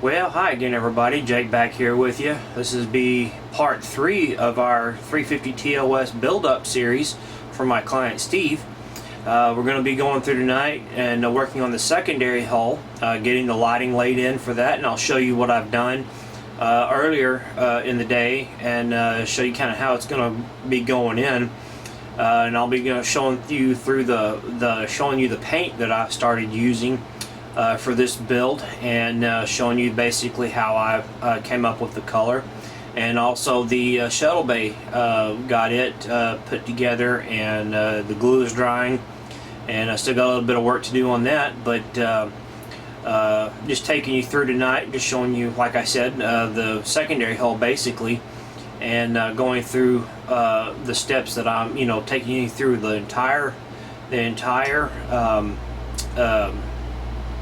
Well, hi again everybody, Jake back here with you. This is part 3 of our 350 TOS build-up series for my client Steve. We're going to be going through tonight and working on the secondary hull, getting the lighting laid in for that, and I'll show you what I've done earlier in the day and show you kind of how it's going to be going in. And I'll be showing you through showing you the paint that I started using for this build, and showing you basically how I came up with the color, and also the shuttle bay. Got it put together, and the glue is drying, and I still got a little bit of work to do on that, but just taking you through tonight, just showing you, like I said, the secondary hull basically, and going through the steps that I'm taking you through the entire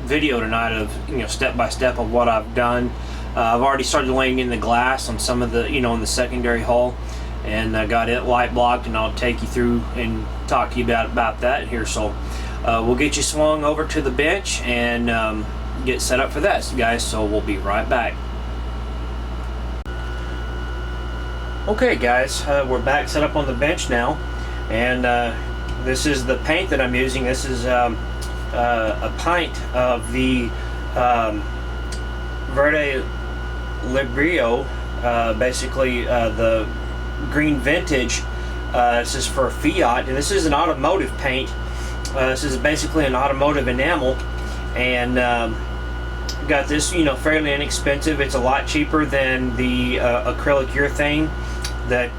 video tonight of step by step of what I've done. I've already started laying in the glass on some of the in the secondary hull, and I got it light blocked, and I'll take you through and talk to you about that here. So we'll get you swung over to the bench and get set up for that, guys. So we'll be right back. Okay guys, we're back set up on the bench now, and this is the paint that I'm using. This is a pint of the Verde Librio, basically the green vintage. This is for Fiat, and this is an automotive paint. This is basically an automotive enamel, and got this fairly inexpensive. It's a lot cheaper than the acrylic urethane that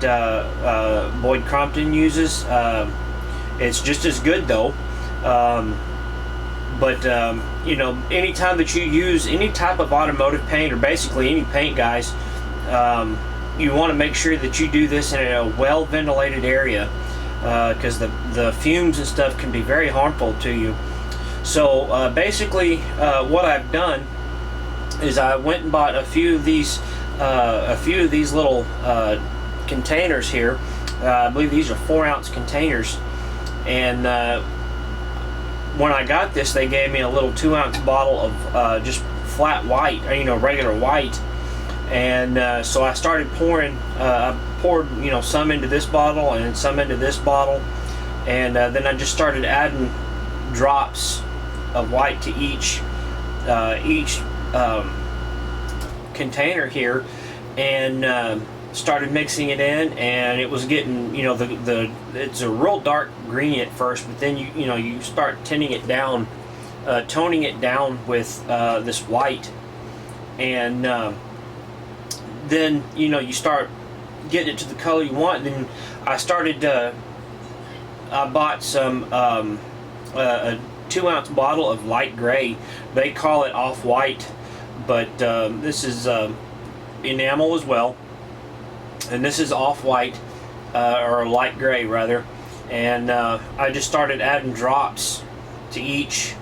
Boyd Crompton uses. It's just as good though. But anytime that you use any type of automotive paint, or basically any paint, guys, you want to make sure that you do this in a well ventilated area, because the fumes and stuff can be very harmful to you. So basically what I've done is I went and bought a few of these little containers here. I believe these are 4-ounce containers, and when I got this, they gave me a little 2-ounce bottle of just flat white, regular white, and so I started pouring. I poured some into this bottle and some into this bottle, and then I just started adding drops of white to each container here, and started mixing it in, and it was getting it's a real dark green at first, but then you start tinting it down, toning it down with this white, and then you start getting it to the color you want. And then I bought some a 2-ounce bottle of light gray. They call it off-white, but this is enamel as well, and this is off-white, or light gray rather, and I just started adding drops to each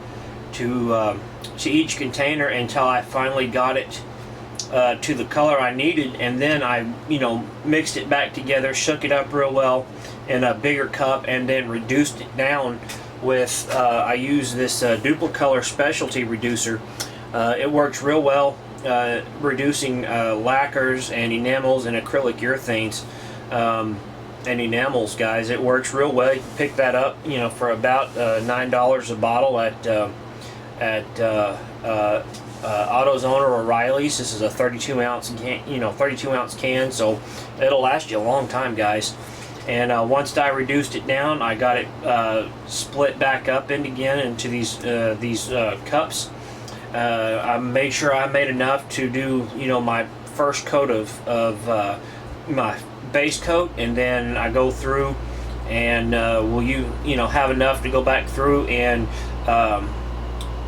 container until I finally got it to the color I needed, and then I mixed it back together, shook it up real well in a bigger cup, and then reduced it down with I use this Duplicolor specialty reducer. It works real well, reducing lacquers and enamels and acrylic urethanes and enamels, guys. It works real well. You can pick that up for about $9 a bottle at AutoZone or O'Reilly's. This is a 32-ounce can, 32-ounce can, so it'll last you a long time, guys. And once I reduced it down, I got it split back up into these cups. I made sure I made enough to do my first coat of my base coat, and then I go through and will have enough to go back through and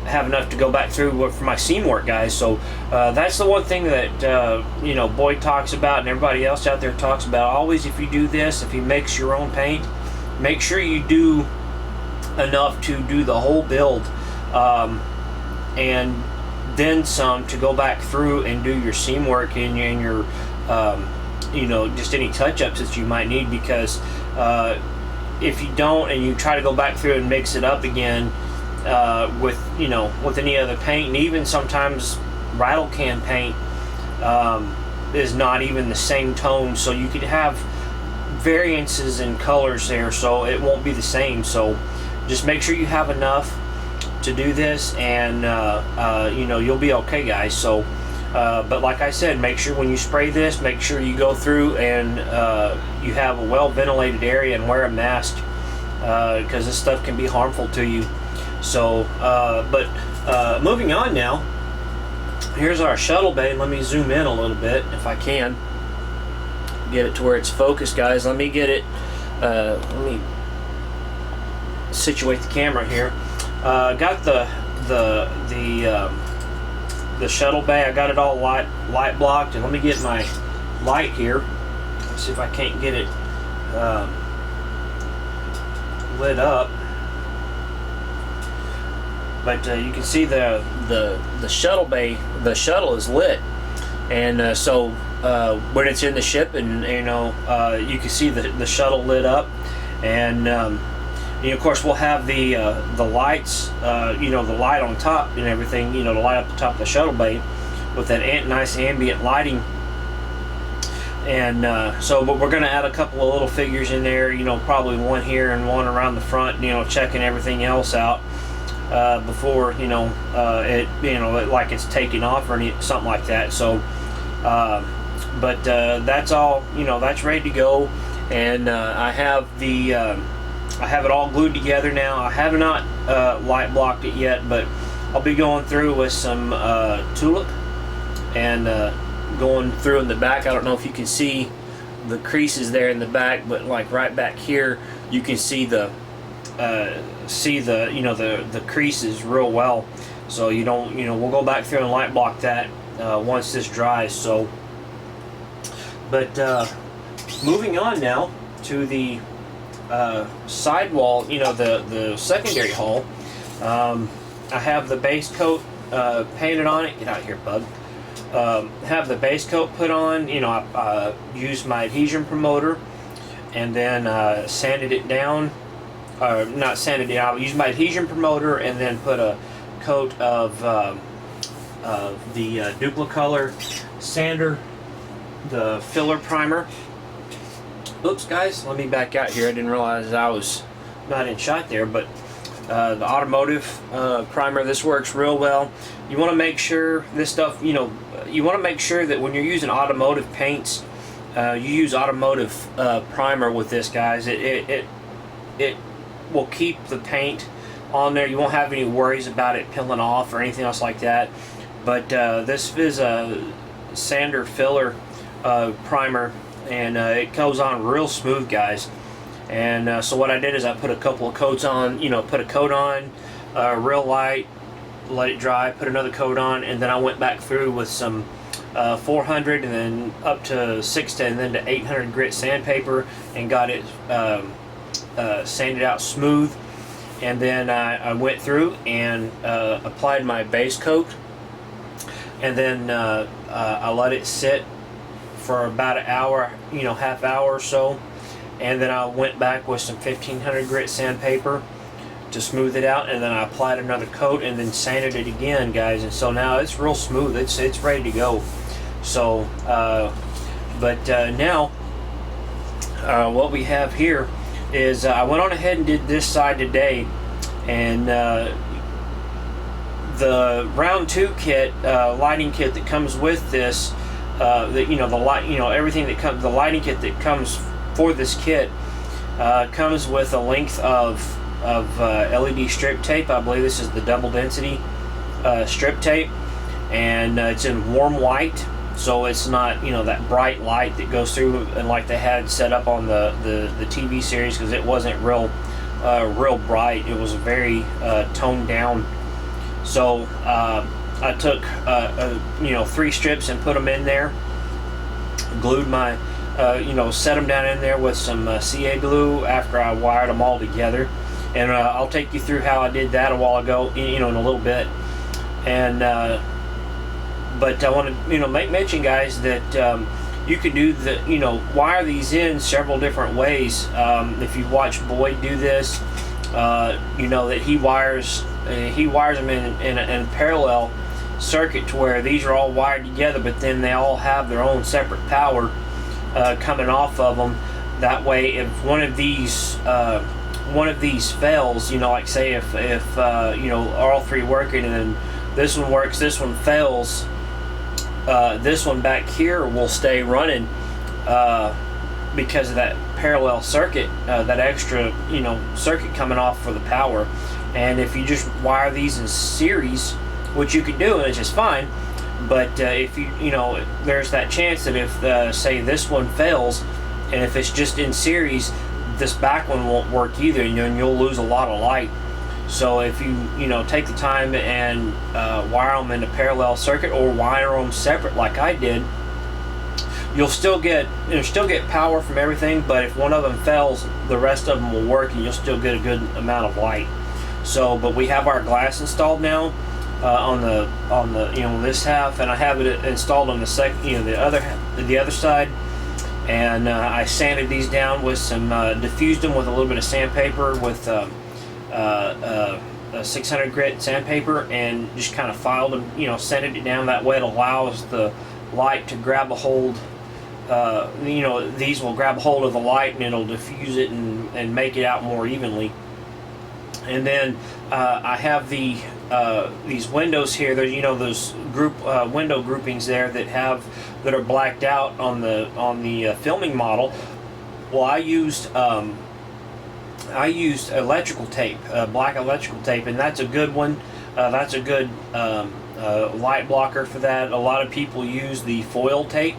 have enough to go back through for my seam work, guys. So that's the one thing that Boyd talks about and everybody else out there talks about. Always, if you do this, if you mix your own paint, make sure you do enough to do the whole build, and then some to go back through and do your seam work and your just any touch-ups that you might need, because if you don't and you try to go back through and mix it up again with any other paint, and even sometimes rattle can paint is not even the same tone, so you could have variances in colors there, so it won't be the same. So just make sure you have enough to do this, and you know, you'll be okay, guys. So but like I said, make sure when you spray this, make sure you go through and you have a well ventilated area and wear a mask, because this stuff can be harmful to you. So moving on now, here's our shuttle bay. Let me zoom in a little bit if I can get it to where it's focused, guys. Let me get it, let me situate the camera here. Got the shuttle bay. I got it all light blocked, and let me get my light here. Let's see if I can't get it lit up. But you can see the shuttle bay. The shuttle is lit, and so when it's in the ship, and you know, you can see the shuttle lit up, and you know, of course we'll have the lights, you know, the light on top and everything, you know, to light up the top of the shuttle bay with that nice ambient lighting. And but we're going to add a couple of little figures in there, you know, probably one here and one around the front, you know, checking everything else out before, you know, it, you know, like it's taking off or something like that. So but that's all, you know, that's ready to go. And I have I have it all glued together now. I have not light blocked it yet, but I'll be going through with some tulip and going through in the back. I don't know if you can see the creases there in the back, but like right back here, you can see the you know, the creases real well. So you don't, you know, we'll go back through and light block that once this dries. So, but moving on now to the sidewall, you know, the secondary hull. I have the base coat painted on it. Get out of here, bug. Have the base coat put on. You know, I used my adhesion promoter and then sanded it down. Not sanded it down. I used my adhesion promoter and then put a coat of the Duplicolor sander, the filler primer. Oops, guys, let me back out here. I didn't realize I was not in shot there, but the automotive primer, this works real well. You want to make sure this stuff, you know, you want to make sure that when you're using automotive paints, you use automotive primer with this, guys. It will keep the paint on there. You won't have any worries about it peeling off or anything else like that. But this is a sander filler primer, and it goes on real smooth, guys. And so what I did is I put a couple of coats on, you know, put a coat on real light, let it dry, put another coat on, and then I went back through with some 400 and then up to 610 and then to 800 grit sandpaper and got it sanded out smooth. And then I went through and applied my base coat, and then I let it sit for about an hour, you know, half hour or so, and then I went back with some 1500 grit sandpaper to smooth it out, and then I applied another coat and then sanded it again, guys. And so now it's real smooth. It's ready to go. So now what we have here is I went on ahead and did this side today, and the round 2 kit, lighting kit that comes with this, you know, the light, you know, everything that comes, the lighting kit that comes for this kit comes with a length of LED strip tape. I believe this is the double density strip tape, and it's in warm white, so it's not, you know, that bright light that goes through and like they had set up on the TV series, because it wasn't real bright. It was very toned down. So I took you know, 3 strips and put them in there, glued my you know, set them down in there with some CA glue after I wired them all together. And I'll take you through how I did that a while ago, you know, in a little bit. And but I want to, you know, make mention, guys, that you can do the, you know, wire these in several different ways. If you watch Boyd do this, you know that he wires them in parallel, circuit to where these are all wired together, but then they all have their own separate power coming off of them. That way, if one of these fails, you know, like say if you know, all three working and then this one works, this one fails, this one back here will stay running because of that parallel circuit, that extra, you know, circuit coming off for the power. And if you just wire these in series, which you can do, and it's just fine, but if you know, there's that chance that if say this one fails, and if it's just in series, this back one won't work either, and you'll lose a lot of light. So if you know, take the time and wire them in a parallel circuit or wire them separate like I did, you'll still get power from everything, but if one of them fails, the rest of them will work and you'll still get a good amount of light. So, but we have our glass installed now on the you know, this half, and I have it installed on the second, you know, the other side. And I sanded these down with some diffused them with a little bit of sandpaper with a 600 grit sandpaper, and just kind of filed them, you know, sanded it down. That way it allows the light to grab a hold. You know, these will grab a hold of the light and it'll diffuse it and make it out more evenly. And then I have these windows here. There's, you know, those window groupings there that are blacked out on the filming model. Well, I used electrical tape, black electrical tape, and that's a good one. That's a good light blocker for that. A lot of people use the foil tape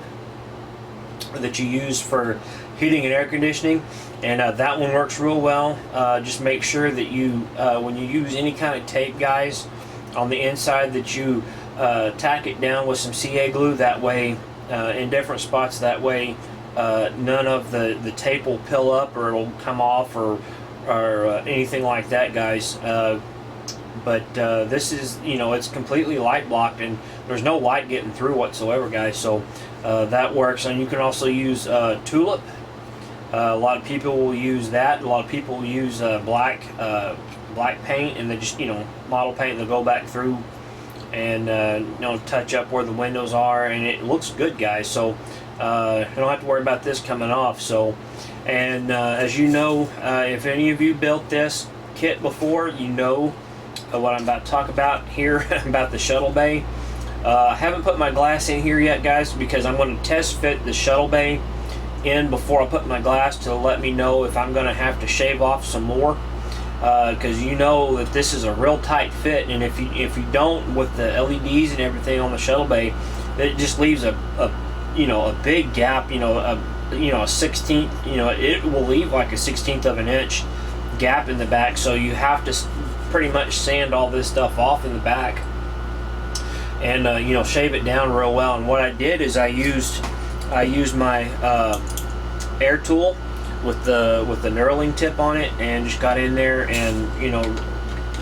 that you use for heating and air conditioning, and that one works real well. Just make sure that you, when you use any kind of tape, guys, on the inside, that you tack it down with some CA glue. That way, in different spots, that way none of the tape will pill up or it'll come off or anything like that, guys. But this is, you know, it's completely light blocked and there's no light getting through whatsoever, guys. So that works. And you can also use tulip. A lot of people will use that. A lot of people will use black paint, and they just, you know, model paint, and they'll go back through and you know, touch up where the windows are, and it looks good, guys. So you don't have to worry about this coming off. So, and as you know, if any of you built this kit before, you know what I'm about to talk about here about the shuttle bay. I haven't put my glass in here yet, guys, because I'm going to test fit the shuttle bay in before I put my glass to let me know if I'm going to have to shave off some more, because you know that this is a real tight fit, and if you don't, with the LEDs and everything on the shuttle bay, it just leaves a you know, a big gap, you know, a 16th, you know, it will leave like a 16th of an inch gap in the back. So you have to pretty much sand all this stuff off in the back and you know, shave it down real well. And what I did is I used my air tool with the knurling tip on it, and just got in there and, you know,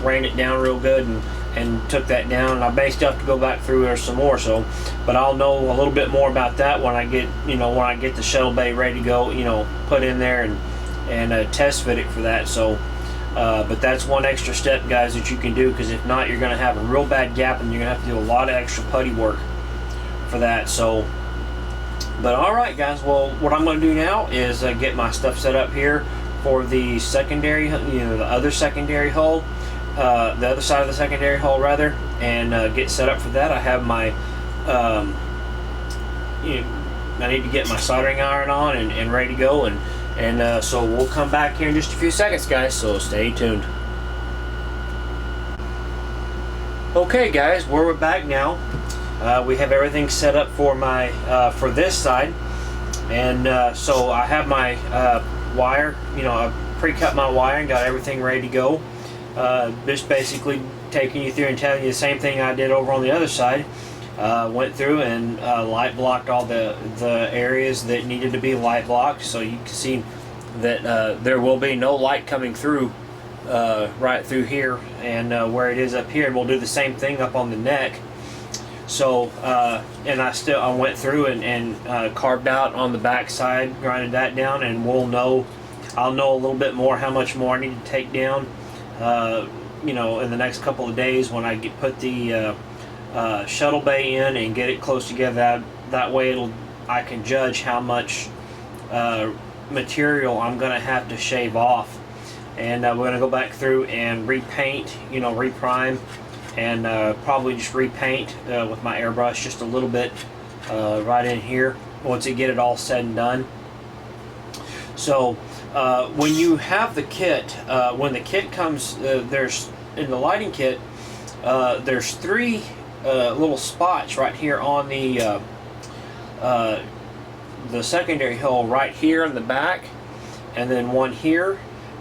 ran it down real good and took that down. And I may still have to go back through there some more. So, but I'll know a little bit more about that when I get, you know, when I get the shuttle bay ready to go, you know, put in there and test fit it for that. So, but that's one extra step, guys, that you can do, because if not, you're going to have a real bad gap and you're going to have to do a lot of extra putty work for that. So, but all right, guys. Well, what I'm going to do now is get my stuff set up here for the secondary, you know, the other secondary hole, the other side of the secondary hole rather, and get set up for that. I have my, you know, I need to get my soldering iron on and ready to go, and so we'll come back here in just a few seconds, guys. So stay tuned. Okay, guys, we're back now. We have everything set up for my for this side, and so I have my wire. You know, I pre-cut my wire and got everything ready to go. Just basically taking you through and telling you the same thing I did over on the other side. Went through and light blocked all the areas that needed to be light blocked, so you can see that there will be no light coming through right through here and where it is up here. And we'll do the same thing up on the neck. So, and I went through and carved out on the back side, grinded that down, and I'll know a little bit more how much more I need to take down, you know, in the next couple of days when I put the shuttle bay in and get it close together. That way I can judge how much material I'm going to have to shave off. And we're going to go back through and repaint, reprime, and probably just repaint with my airbrush just a little bit right in here once I get it all said and done. So when you have the kit, when the kit comes, there's in the lighting kit, there's 3 little spots right here on the secondary hole, right here in the back, and then one here,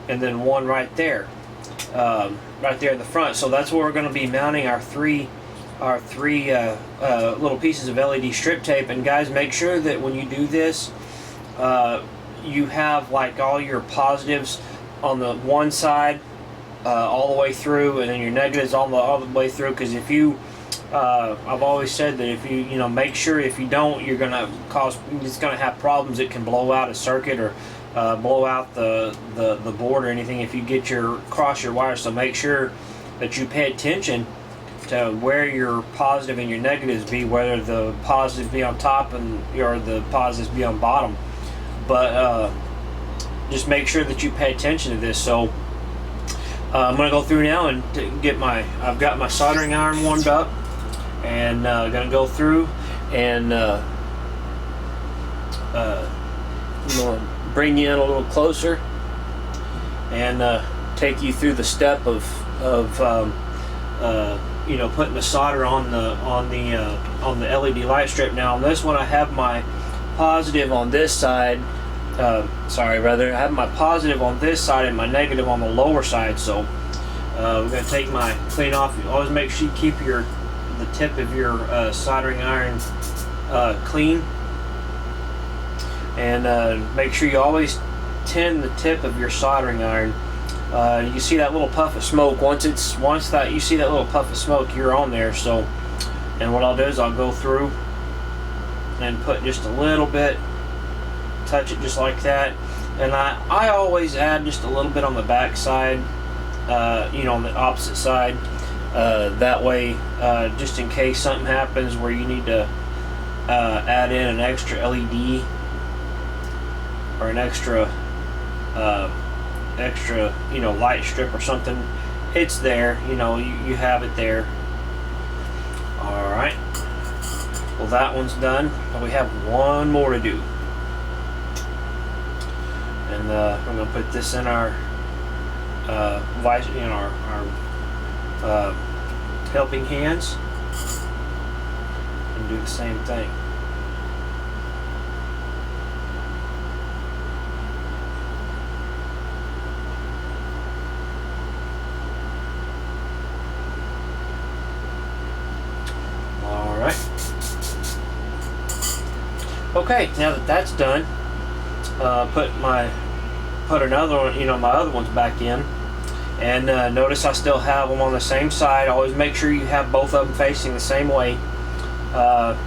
and then one right there, right there in the front. So that's where we're going to be mounting our three little pieces of LED strip tape. And guys, make sure that when you do this, you have like all your positives on the one side all the way through, and then your negatives all the way through. Because if you I've always said that if you make sure, if you don't, it's gonna have problems. It can blow out a circuit or blow out the board or anything if you cross your wires. So make sure that you pay attention to where your positive and your negatives be, whether the positives be on top or the positives be on bottom. But just make sure that you pay attention to this. So I'm gonna go through now and I've got my soldering iron warmed up, and gonna go through and bring you in a little closer and take you through the step of putting the solder on the LED light strip. Now on this one, I have my positive on this side. I have my positive on this side and my negative on the lower side. So we're going to take my clean off. Always make sure you keep the tip of your soldering iron clean, and make sure you always tin the tip of your soldering iron. You see that little puff of smoke. Once you see that little puff of smoke, you're on there. So, and what I'll do is I'll go through and put just a little bit, touch it just like that. And I always add just a little bit on the back side, on the opposite side. That way, just in case something happens where you need to add in an extra LED or an extra light strip or something, it's there. You have it there. All right. Well, that one's done. We have one more to do, and I'm gonna put this in our helping hands and do the same thing. Okay, now that that's done, put another one, my other ones back in, and notice I still have them on the same side. Always make sure you have both of them facing the same way, that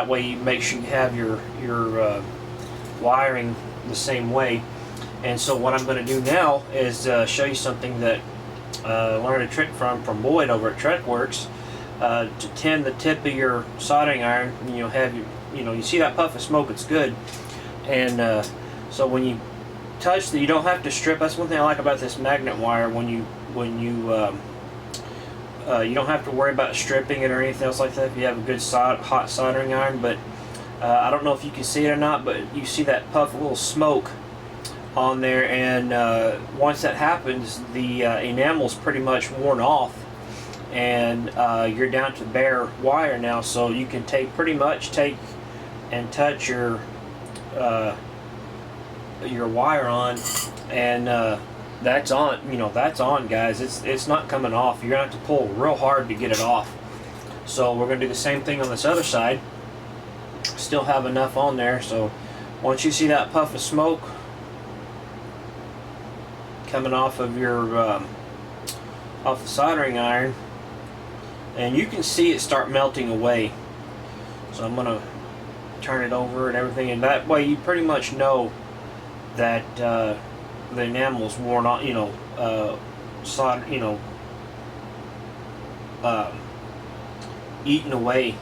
way you make sure you have your wiring the same way. And so what I'm going to do now is show you something that I learned a trick from Boyd over at TrekWorks. To tin the tip of your soldering iron, and you see that puff of smoke, it's good. And so when you touch you don't have to strip. That's one thing I like about this magnet wire. You don't have to worry about stripping it or anything else like that if you have a good hot soldering iron. But I don't know if you can see it or not, but you see that puff of little smoke on there, and once that happens, the enamel's pretty much worn off, and you're down to bare wire now. So you can pretty much take and touch your wire on, and that's on. That's on, guys. It's not coming off. You're gonna have to pull real hard to get it off. So we're gonna do the same thing on this other side. Still have enough on there. So once you see that puff of smoke coming off of your off the soldering iron, and you can see it start melting away. So I'm gonna turn it over and everything, and that way you pretty much know that the enamel's worn off, solder, eaten away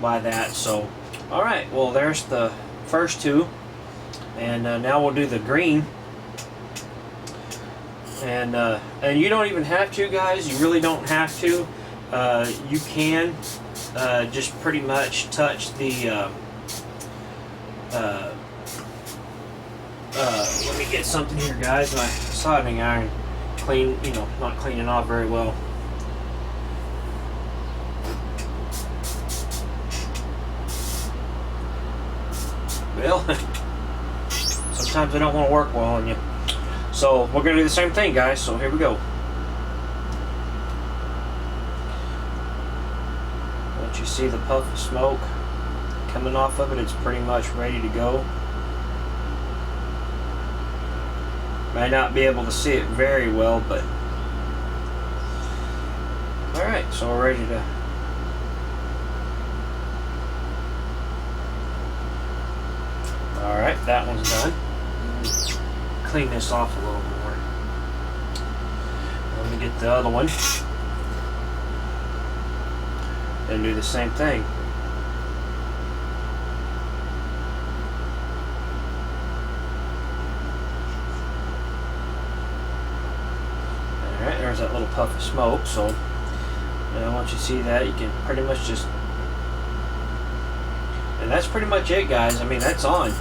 by that. So, all right, well, there's the first two, and now we'll do the green. And you don't even have to, guys. You really don't have to. You can just pretty much touch the. Let me get something here, guys. My soldering iron not cleaning off very well. Well, sometimes they don't want to work well on you. So we're going to do the same thing, guys. So here we go. Once you see the puff of smoke coming off of it, it's pretty much ready to go. May not be able to see it very well, but alright, so we're ready to alright, that one's done. Clean this off a little more. Let me get the other one and do the same thing. Alright, there's that little puff of smoke. So once you see that, you can pretty much just, and that's pretty much it, guys. I mean, that's on.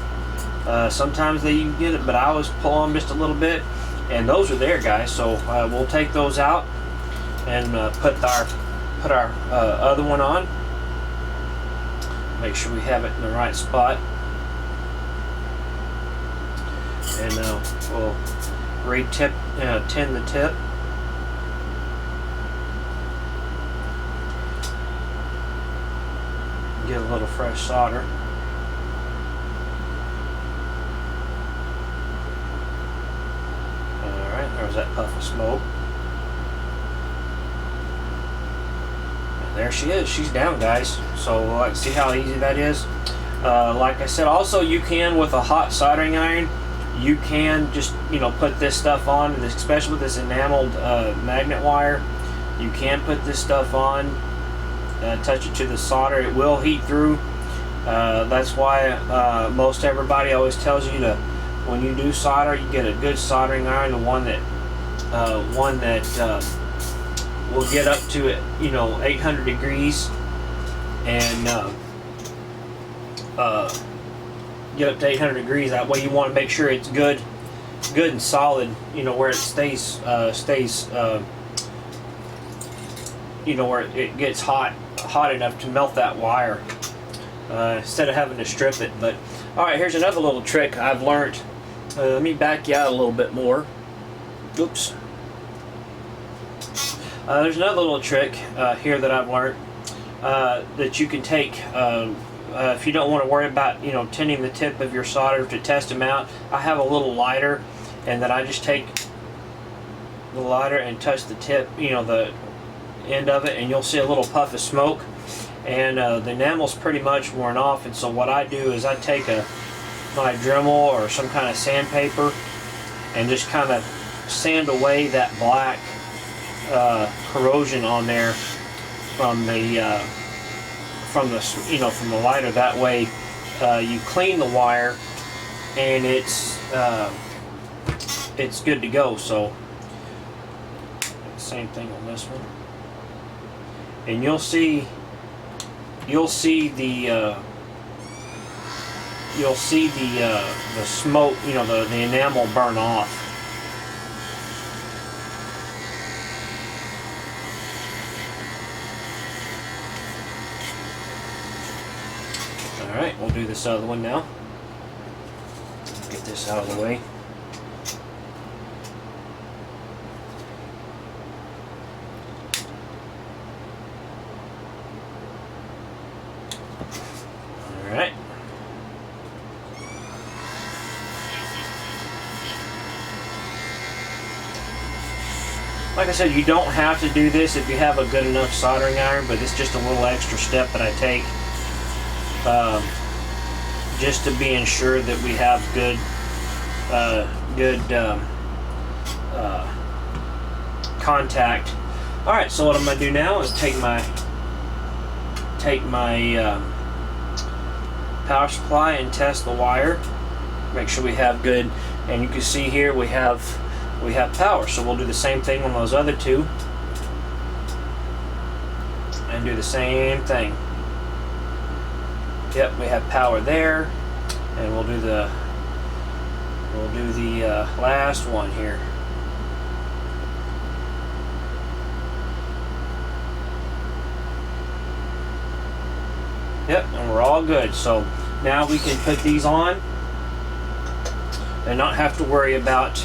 Sometimes you can get it, but I always pull on just a little bit, and those are there, guys. So we'll take those out and put our other one on. Make sure we have it in the right spot, and we'll tin the tip. Get a little fresh solder. Alright, there's that puff of smoke. And there she is. She's down, guys. So see how easy that is? Like I said, also you can, with a hot soldering iron, you can just put this stuff on, especially with this enameled magnet wire. You can put this stuff on, touch it to the solder. It will heat through. That's why most everybody always tells you to, when you do solder, you get a good soldering iron, the one that will get up to 800 degrees, and get up to 800 degrees. That way you want to make sure it's good and solid, where it stays where it gets hot enough to melt that wire, instead of having to strip it. But all right, here's another little trick I've learned. Let me back you out a little bit more. Oops. There's another little trick here that I've learned, that you can take if you don't want to worry about tinning the tip of your solder to test them out. I have a little lighter, and then I just take the lighter and touch the tip, the end of it, and you'll see a little puff of smoke, and the enamel's pretty much worn off. And so what I do is I take my Dremel or some kind of sandpaper and just kind of sand away that black corrosion on there from the lighter. That way you clean the wire, and it's good to go. So same thing on this one, and you'll see the smoke, the enamel burn off. Alright, we'll do this other one now. Get this out of the way. Alright. Like I said, you don't have to do this if you have a good enough soldering iron, but it's just a little extra step that I take, just to be ensured that we have contact. All right, so what I'm gonna do now is take my power supply and test the wire. Make sure we have good, and you can see here we have power. So we'll do the same thing on those other two, and do the same thing. Yep, we have power there, and we'll do the last one here. Yep, and we're all good. So now we can put these on and not have to worry about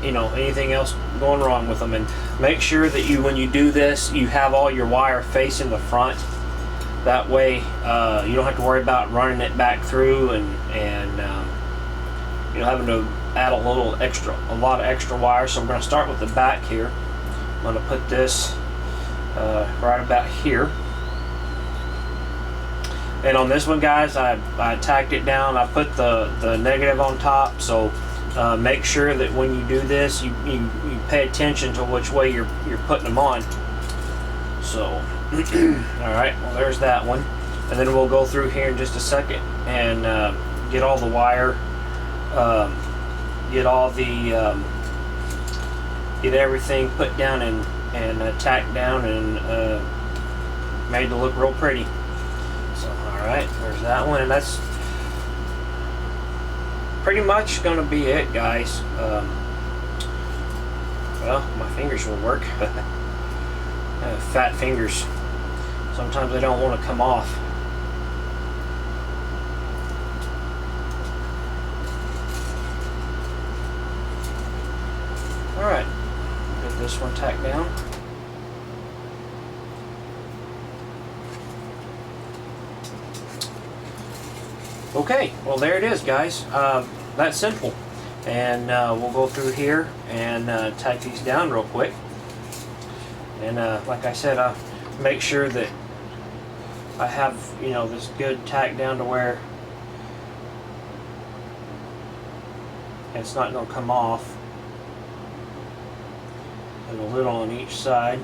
you know, anything else going wrong with them. And make sure that when you do this, you have all your wire facing the front. That way you don't have to worry about running it back through and you know, having to add a lot of extra wire. So we're going to start with the back here. I'm going to put this right about here. And on this one, guys, I tacked it down. I put the negative on top. So make sure that when you do this, you pay attention to which way you're putting them on. So, all right, well, there's that one. And then we'll go through here in just a second and get all the wire, get everything put down and tacked down and made to look real pretty. So, all right, there's that one, and that's pretty much going to be it, guys. Well, my fingers will work. I have fat fingers. Sometimes they don't want to come off. All right, get this one tacked down. Okay, well, there it is, guys. That's simple. And we'll go through here and tack these down real quick. And like I said, make sure that I have, you know, this good tack down to where it's not going to come off. And a little on each side.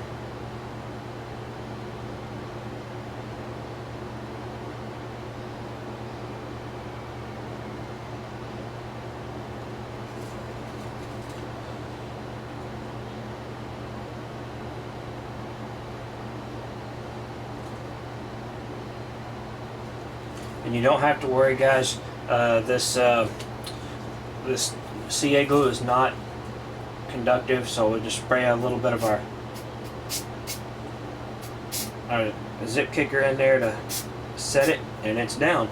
And you don't have to worry, guys. This CA glue is not conductive, so we'll just spray a little bit of our zip kicker in there to set it, and it's down.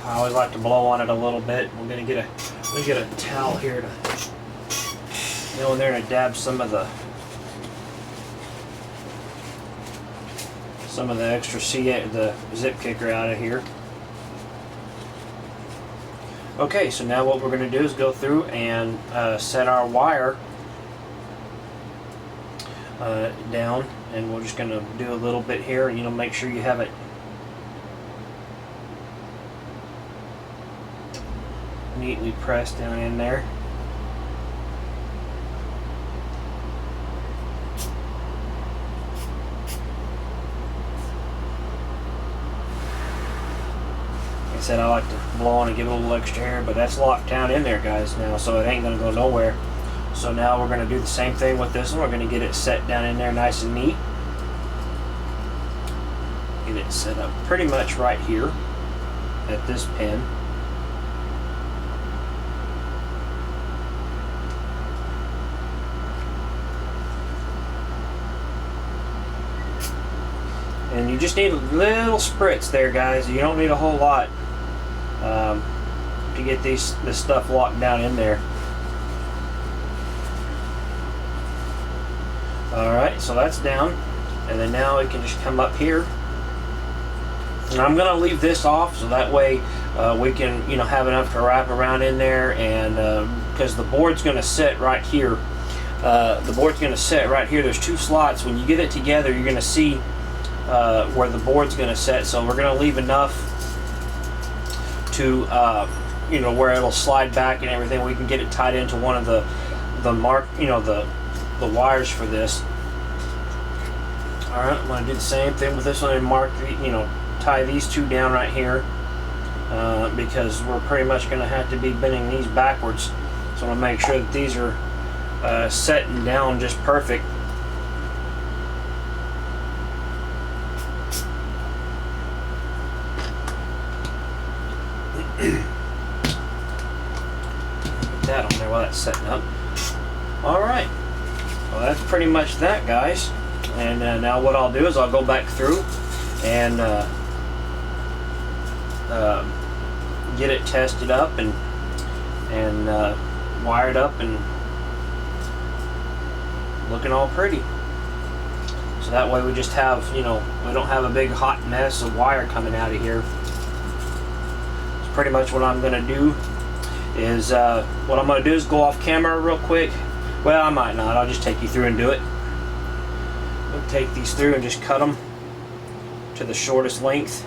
I always like to blow on it a little bit. We're gonna get a towel here to go in there and dab some of the extra the zip kicker out of here. Okay, so now what we're going to do is go through and set our wire down, and we're just going to do a little bit here, and, you know, make sure you have it neatly pressed down in there. Said I like to blow on and give it a little extra air, but that's locked down in there, guys, now, so it ain't gonna go nowhere. So now we're gonna do the same thing with this one. We're gonna get it set down in there nice and neat. Get it set up pretty much right here at this pin. And you just need a little spritz there, guys. You don't need a whole lot to get this stuff locked down in there. Alright, so that's down. And then now we can just come up here. And I'm going to leave this off so that way we can, you know, have enough to wrap around in there. And because the board's going to sit right here. The board's going to sit right here. There's two slots. When you get it together, you're going to see where the board's going to set. So we're going to leave enough to you know, where it'll slide back and everything. We can get it tied into one of the wires for this. All right, I'm going to do the same thing with this one and mark the, you know, tie these two down right here, because we're pretty much going to have to be bending these backwards. So I'm going to make sure that these are setting down just perfect. Put that on there while that's setting up. All right, well, that's pretty much that, guys. And now what I'll do is I'll go back through and get it tested up and wired up and looking all pretty. So that way we just have, you know, we don't have a big hot mess of wire coming out of here. So pretty much what I'm going to do is go off camera real quick. Well, I might not. I'll just take you through and do it. We'll take these through and just cut them to the shortest length.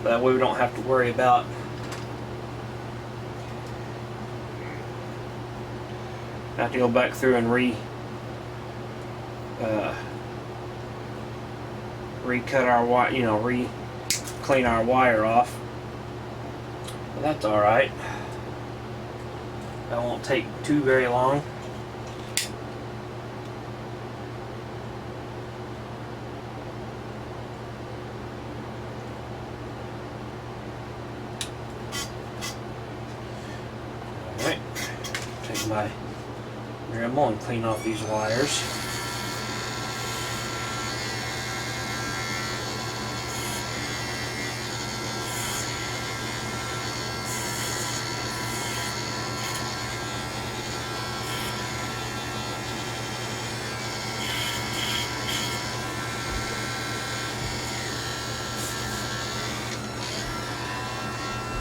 That way we don't have to worry about have to go back through and recut our wire, you know, clean our wire off. But that's all right. That won't take too very long. Alright, take my Dremel and clean off these wires.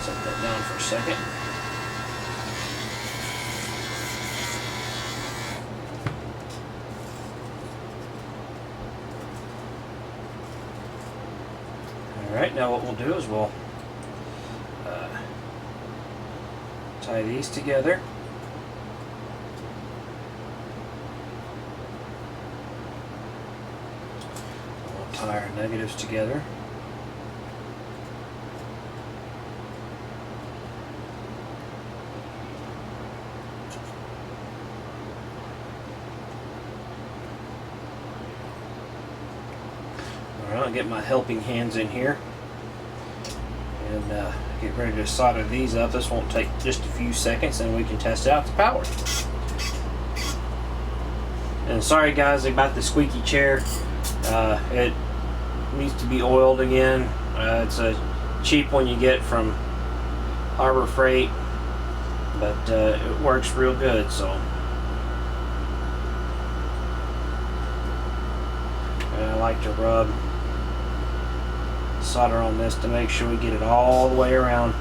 Set that down for a second. Alright, now what we'll do is we'll tie these together. We'll tie our negatives together. Alright, I'll get my helping hands in here and get ready to solder these up. This won't take just a few seconds and we can test out the power. And sorry guys about the squeaky chair. It needs to be oiled again. It's a cheap one you get from Harbor Freight, but it works real good. So I like to rub solder on this to make sure we get it all the way around.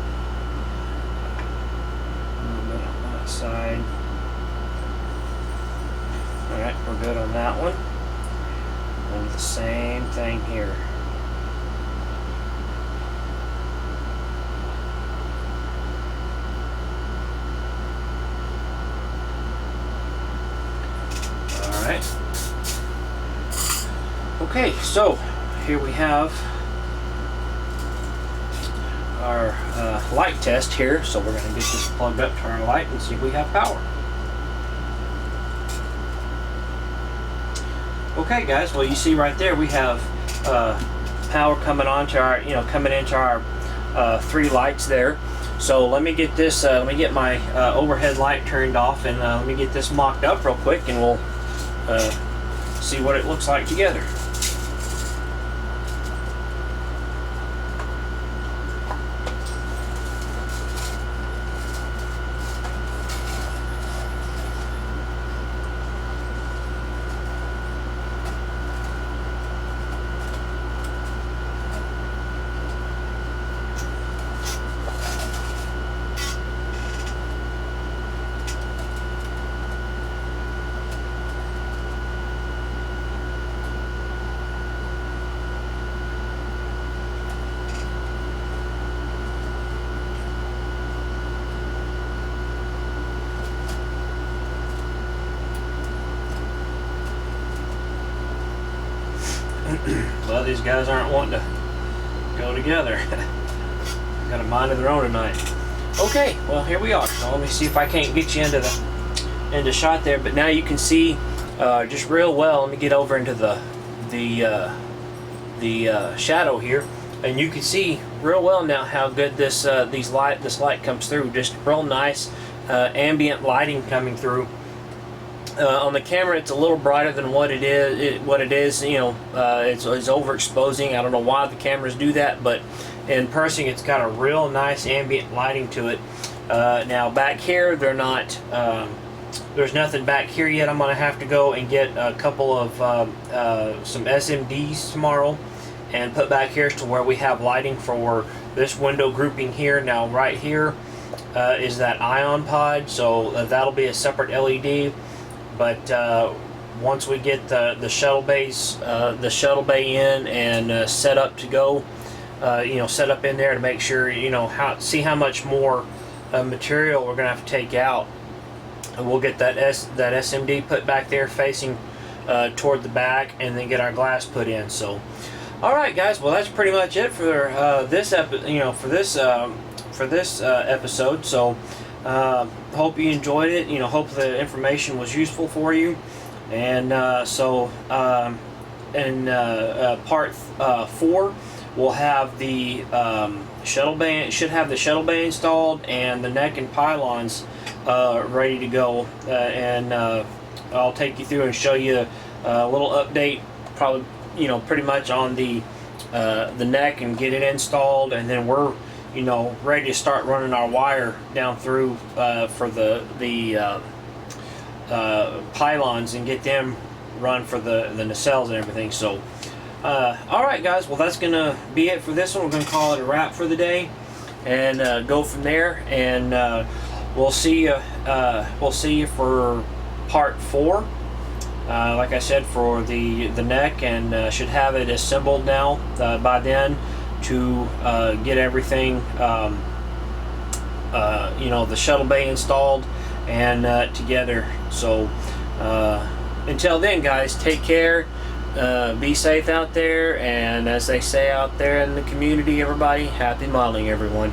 A little bit on that side. Alright, we're good on that one. And the same thing here. Alright. Okay, so here we have our light test here. So we're going to get this plugged up to our light and see if we have power. Okay guys, well you see right there we have power coming onto our, coming into our 3 lights there. So let me get this, let me get my overhead light turned off and let me get this mocked up real quick and we'll see what it looks like together. Well, these guys aren't wanting to go together. Got a mind of their own tonight. Okay, well, here we are. So let me see if I can't get you into shot there. But now you can see just real well. Let me get over into the shadow here, and you can see real well now how good this light comes through. Just real nice ambient lighting coming through. On the camera, it's a little brighter than what it is. You know, it's overexposing. I don't know why the cameras do that, but in person, it's got a real nice ambient lighting to it. Now back here, they're not. There's nothing back here yet. I'm gonna have to go and get a couple of some SMDs tomorrow and put back here to where we have lighting for this window grouping here. Now right here is that ion pod, so that'll be a separate LED. But once we get the shuttle bay in and set up to go, you know, set up in there to make sure, you know, see how much more material we're gonna have to take out. And we'll get that SMD put back there facing toward the back, and then get our glass put in. So, all right, guys. Well, that's pretty much it for this episode. So, hope you enjoyed it. You know, hope the information was useful for you. And part 4, we'll have the shuttle bay. Should have the shuttle bay installed and the neck and pylons ready to go. And I'll take you through and show you a little update, probably, you know, pretty much on the neck, and get it installed, and then we're, you know, ready to start running our wire down through for the pylons, and get them run for the nacelles and everything. So all right, guys, well, that's gonna be it for this one. We're gonna call it a wrap for the day, and go from there. And we'll see you for part 4, like I said, for the neck, and should have it assembled now by then to get everything, you know, the shuttle bay installed and together. So until then, guys, take care, be safe out there, and as they say out there in the community, everybody, happy modeling, everyone.